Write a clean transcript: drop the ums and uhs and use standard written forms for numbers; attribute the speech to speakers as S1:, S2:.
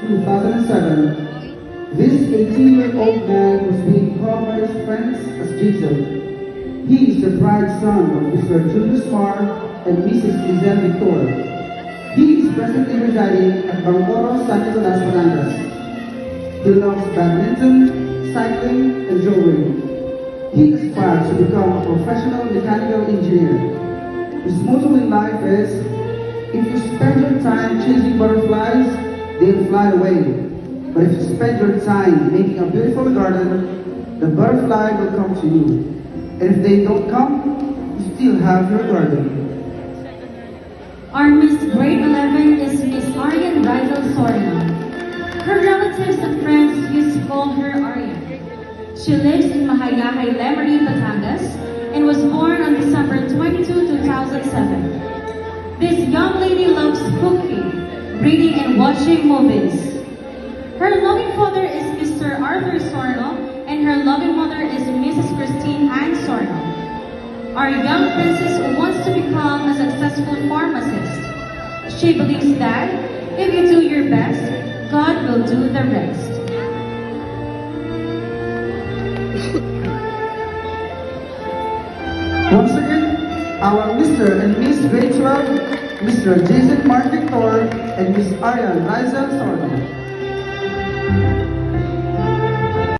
S1: 2007, this 18-year-old man was being called by his friends as Jason. He is the bride son of Mr. Julius Marr and Mrs. Lizelle Victor. He is presently residing at Bangoro, San Nicolas, Batangas. He loves badminton, cycling, and jewelry. He aspires to become a professional mechanical engineer. His motto in life is, if you spend your time chasing butterflies, they'll fly away. But if you spend your time making a beautiful garden, the butterfly will come to you. And if they don't come, you still have your garden.
S2: Our Miss Grade 11 is Miss Arian Rizal Sorna. Her relatives and friends used to call her Arian. She lives in Mahayahay, Lemery, Batangas, and was born on December 22, 2007. This young lady loves cooking, reading, and watching movies. Her loving father is Mr. Arthur Sorno, and her loving mother is Mrs. Christine Ann Sorno. Our young princess wants to become a successful pharmacist. She believes that if you do your best, God will do the rest.
S1: Once again, our Mr. and Miss Grade 12, Mr. Jason Mark Victor, and Miss Arian Rizal Sorno.